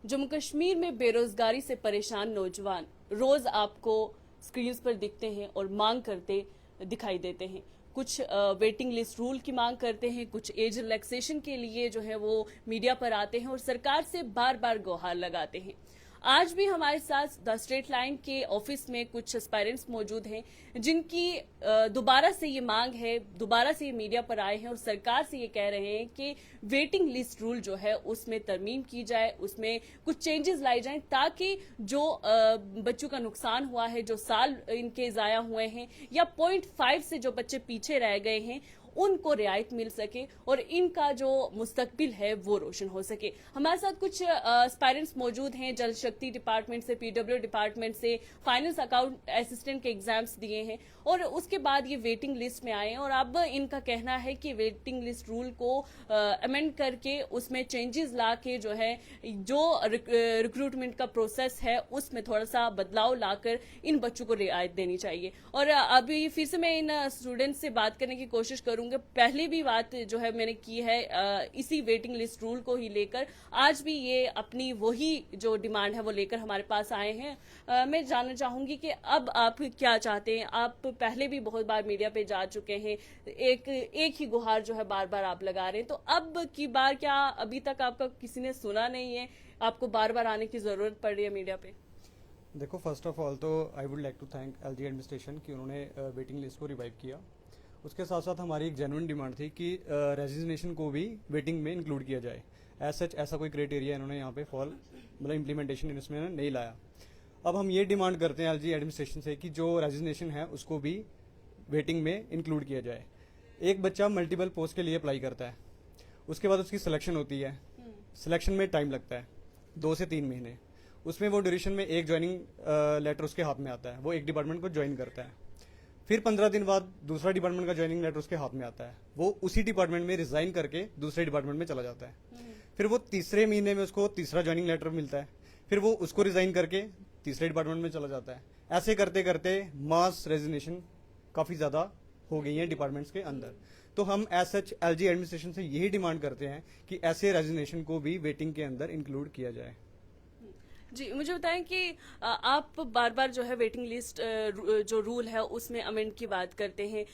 जम्मू कश्मीर में बेरोजगारी से परेशान नौजवान रोज आपको स्क्रीन्स पर दिखते हैं और मांग करते दिखाई देते हैं। कुछ वेटिंग लिस्ट रूल की मांग करते हैं, कुछ एज रिलैक्सेशन के लिए जो है वो मीडिया पर आते हैं और सरकार से बार बार गुहार लगाते हैं। आज भी हमारे साथ द स्ट्रेट लाइन के ऑफिस में कुछ एस्पायरेंट्स मौजूद हैं जिनकी दोबारा से ये मांग है, दोबारा से ये मीडिया पर आए हैं और सरकार से ये कह रहे हैं कि वेटिंग लिस्ट रूल जो है उसमें तरमीम की जाए, उसमें कुछ चेंजेस लाई जाएं ताकि जो बच्चों का नुकसान हुआ है, जो साल इनके जाया हुए हैं या 0.5 से जो बच्चे पीछे रह गए हैं उनको रियायत मिल सके और इनका जो मुस्तकबिल है वो रोशन हो सके। हमारे साथ कुछ एस्पायरेंट्स मौजूद हैं, जल शक्ति डिपार्टमेंट से, पीडब्ल्यू डिपार्टमेंट से फाइनेंस अकाउंट असिस्टेंट के एग्जाम्स दिए हैं और उसके बाद ये वेटिंग लिस्ट में आए हैं और अब इनका कहना है कि वेटिंग लिस्ट रूल को अमेंड करके उसमें चेंजेस ला के जो है जो रिक्रूटमेंट का प्रोसेस है उसमें थोड़ा सा बदलाव लाकर इन बच्चों को रियायत देनी चाहिए। और अभी फिर से मैं इन स्टूडेंट्स से बात करने की कोशिश करूंगी। पहली भी बात जो है मैंने की है इसी वेटिंग लिस्ट रूल को ही लेकर, आज भी ये अपनी वही जो डिमांड है वो लेकर हमारे पास आए हैं। मैं जानना चाहूंगी कि अब आप क्या चाहते हैं। आप पहले भी बहुत बार मीडिया पे जा चुके हैं, एक ही गुहार जो है बार बार आप लगा रहे हैं, तो अब की बार क्या अभी तक आपका किसी ने सुना नहीं है, आपको बार बार आने की जरूरत पड़ रही है मीडिया पे? देखो, फर्स्ट ऑफ ऑल तो I would like to thank LG administration कि उन्होंने वेटिंग लिस्ट को रिवाइव किया। उसके साथ साथ हमारी एक जेन्युइन डिमांड थी कि रेजिग्नेशन को भी वेटिंग में इंक्लूड किया जाए। एज सच ऐसा कोई क्राइटेरिया इन्होंने यहाँ पे मतलब इम्प्लीमेंटेशन इसमें नहीं लाया। अब हम ये डिमांड करते हैं एलजी एडमिनिस्ट्रेशन से कि जो रेजिग्नेशन है उसको भी वेटिंग में इंक्लूड किया जाए। एक बच्चा मल्टीपल पोस्ट के लिए अप्लाई करता है, उसके बाद उसकी सिलेक्शन होती है। सिलेक्शन में टाइम लगता है 2 से 3 महीने। उसमें वो ड्यूरेशन में एक ज्वाइनिंग लेटर उसके हाथ में आता है, वो एक डिपार्टमेंट को ज्वाइन करता है। फिर 15 दिन बाद दूसरा डिपार्टमेंट का ज्वाइनिंग लेटर उसके हाथ में आता है, वो उसी डिपार्टमेंट में रिजाइन करके दूसरे डिपार्टमेंट में चला जाता है। फिर वो तीसरे महीने में उसको तीसरा ज्वाइनिंग लेटर मिलता है, फिर वो उसको रिजाइन करके तीसरे डिपार्टमेंट में चला जाता है। ऐसे करते करते मास रेजिग्नेशन काफी ज्यादा हो गई है डिपार्टमेंट्स के अंदर। तो हम एज सच एलजी एडमिनिस्ट्रेशन से यही डिमांड करते हैं कि ऐसे रेजिग्नेशन को भी वेटिंग के अंदर इंक्लूड किया जाए। जी, मुझे बताएं कि आप बार बार जो है वेटिंग लिस्ट जो रूल है उसमें अमेंड की बात करते हैं।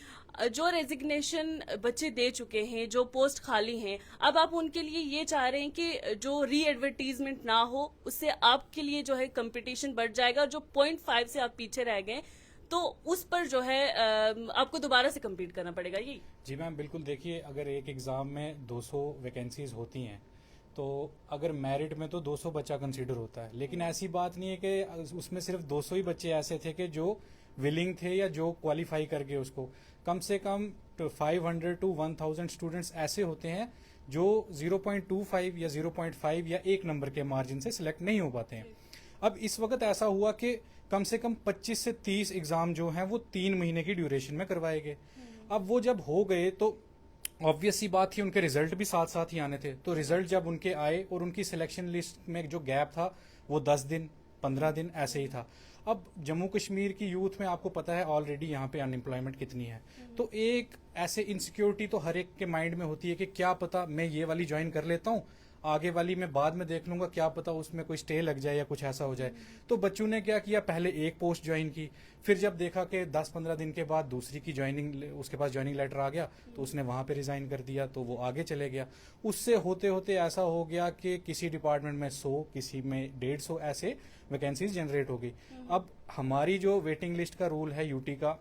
जो रेजिग्नेशन बच्चे दे चुके हैं, जो पोस्ट खाली हैं, अब आप उनके लिए ये चाह रहे हैं कि जो री एडवर्टीजमेंट ना हो, उससे आपके लिए जो है कंपटीशन बढ़ जाएगा। जो 0.5 से आप पीछे रह गए तो उस पर जो है आपको दोबारा से कम्पीट करना पड़ेगा। यही जी मैम, बिल्कुल। देखिए, अगर एक एग्ज़ाम में 200 वैकेंसीज होती हैं तो अगर मेरिट में तो 200 बच्चा कंसीडर होता है, लेकिन ऐसी बात नहीं है कि उसमें सिर्फ 200 ही बच्चे ऐसे थे कि जो विलिंग थे या जो क्वालिफाई करके उसको कम से कम 500 to 1000 स्टूडेंट्स ऐसे होते हैं जो 0.25 या 0.5 या 1 नंबर के मार्जिन से सिलेक्ट नहीं हो पाते हैं। अब इस वक्त ऐसा हुआ कि कम से कम 25 से 30 एग्जाम जो हैं वो 3 महीने की ड्यूरेशन में करवाए गए। अब वो जब हो गए तो ऑब्वियस सी बात थी, उनके रिजल्ट भी साथ साथ ही आने थे। तो रिजल्ट जब उनके आए और उनकी सिलेक्शन लिस्ट में जो गैप था वो 10 दिन 15 दिन ऐसे ही था। अब जम्मू कश्मीर की यूथ में आपको पता है ऑलरेडी यहाँ पे अनएम्प्लॉयमेंट कितनी है, तो एक ऐसे इनसिक्योरिटी तो हर एक के माइंड में होती है कि क्या पता मैं ये वाली ज्वाइन कर लेता हूँ, आगे वाली मैं बाद में देख लूंगा, क्या पता उसमें कोई स्टे लग जाए या कुछ ऐसा हो जाए। तो बच्चों ने क्या किया, पहले एक पोस्ट ज्वाइन की, फिर जब देखा कि 10-15 दिन के बाद दूसरी की ज्वाइनिंग, उसके पास ज्वाइनिंग लेटर आ गया तो उसने वहां पे रिजाइन कर दिया, तो वो आगे चले गया। उससे होते होते ऐसा हो गया कि किसी डिपार्टमेंट में 100, किसी में 150 ऐसे वैकेंसीज जनरेट हो गई। अब हमारी जो वेटिंग लिस्ट का रूल है यूटी का,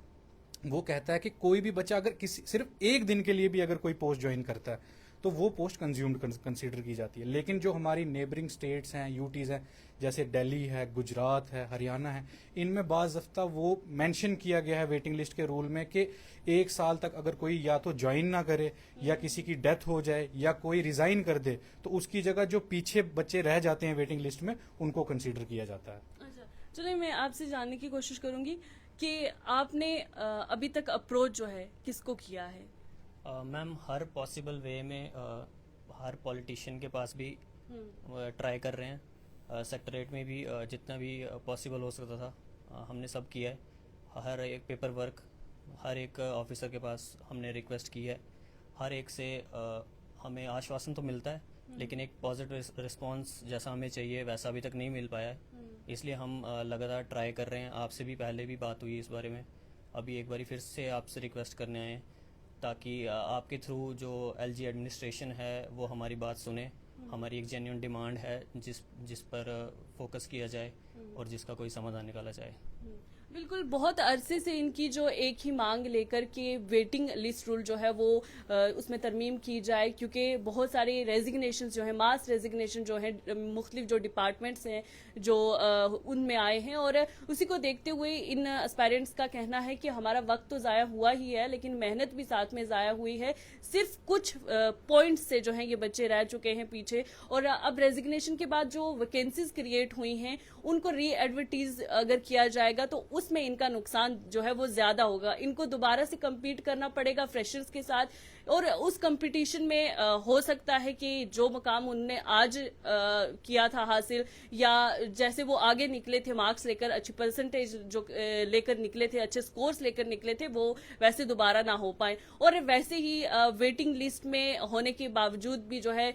वो कहता है कि कोई भी बच्चा अगर किसी सिर्फ एक दिन के लिए भी अगर कोई पोस्ट ज्वाइन करता है तो वो पोस्ट कंज्यूम्ड कंसीडर की जाती है। लेकिन जो हमारी नेबरिंग स्टेट्स हैं, यूटीज हैं, जैसे दिल्ली है, गुजरात है, हरियाणा है, इनमें बाज़फ्ता वो मेंशन किया गया है वेटिंग लिस्ट के रूल में कि 1 साल तक अगर कोई या तो ज्वाइन ना करे या किसी की डेथ हो जाए या कोई रिजाइन कर दे तो उसकी जगह जो पीछे बच्चे रह जाते हैं वेटिंग लिस्ट में उनको कंसीडर किया जाता है। अच्छा, चलिए मैं आपसे जानने की कोशिश करूंगी कि आपने अभी तक अप्रोच जो है किसको किया है? मैम, हर पॉसिबल वे में हर पॉलिटिशियन के पास भी ट्राई कर रहे हैं। सेक्रेटरीट में भी जितना भी पॉसिबल हो सकता था हमने सब किया है। हर एक पेपर वर्क, हर एक ऑफिसर के पास हमने रिक्वेस्ट की है। हर एक से हमें आश्वासन तो मिलता है लेकिन एक पॉजिटिव रिस्पांस जैसा हमें चाहिए वैसा अभी तक नहीं मिल पाया है। इसलिए हम लगातार ट्राई कर रहे हैं। आपसे भी पहले भी बात हुई इस बारे में, अभी एक बारी फिर से आपसे रिक्वेस्ट करने आए हैं ताकि आपके थ्रू जो एलजी एडमिनिस्ट्रेशन है वो हमारी बात सुने। हमारी एक जेन्युइन डिमांड है जिस पर फोकस किया जाए और जिसका कोई समाधान निकाला जाए। बिल्कुल, बहुत अरसे से इनकी जो एक ही मांग लेकर के वेटिंग लिस्ट रूल जो है वो उसमें तरमीम की जाए, क्योंकि बहुत सारे रेजिग्नेशन जो है, मास रेजिग्नेशन जो है मुख्तलिफ जो डिपार्टमेंट्स हैं जो उनमें आए हैं, और उसी को देखते हुए इन एस्पायरेंट्स का कहना है कि हमारा वक्त तो ज़ाया हुआ ही है लेकिन मेहनत भी साथ में ज़ाया हुई है। सिर्फ कुछ पॉइंट्स से जो है ये बच्चे रह चुके हैं पीछे, और अब रेजिग्नेशन के बाद जो वैकेंसीज क्रिएट हुई हैं उनको री एडवर्टीज अगर किया जाएगा तो उसमें इनका नुकसान जो है वो ज्यादा होगा। इनको दोबारा से compete करना पड़ेगा फ्रेशर्स के साथ, और उस कंपटीशन में हो सकता है कि जो मुकाम उनने आज किया था हासिल, या जैसे वो आगे निकले थे मार्क्स लेकर, अच्छी परसेंटेज जो लेकर निकले थे, अच्छे स्कोर्स लेकर निकले थे, वो वैसे दोबारा ना हो पाए। और वैसे ही वेटिंग लिस्ट में होने के बावजूद भी जो है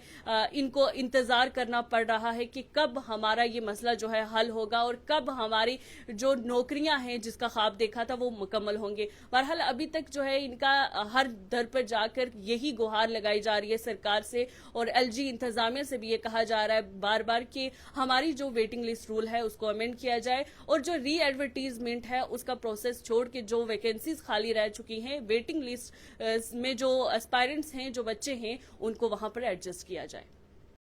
इनको इंतजार करना पड़ रहा है कि कब हमारा ये मसला जो है हल होगा और कब हमारी जो नौकरियां हैं जिसका ख्वाब देखा था वो मुकम्मल होंगे। बहरहाल अभी तक जो है इनका हर दर पर जाकर यही गुहार लगाई जा रही है सरकार से, और एलजी इंतजामिया से भी ये कहा जा रहा है बार बार कि हमारी जो वेटिंग लिस्ट रूल है उसको अमेंड किया जाए, और जो री एडवर्टीजमेंट है उसका प्रोसेस छोड़ के जो वैकेंसीज खाली रह चुकी हैं वेटिंग लिस्ट में जो एस्पायरेंट्स हैं, जो बच्चे हैं, उनको वहां पर एडजस्ट किया जाए।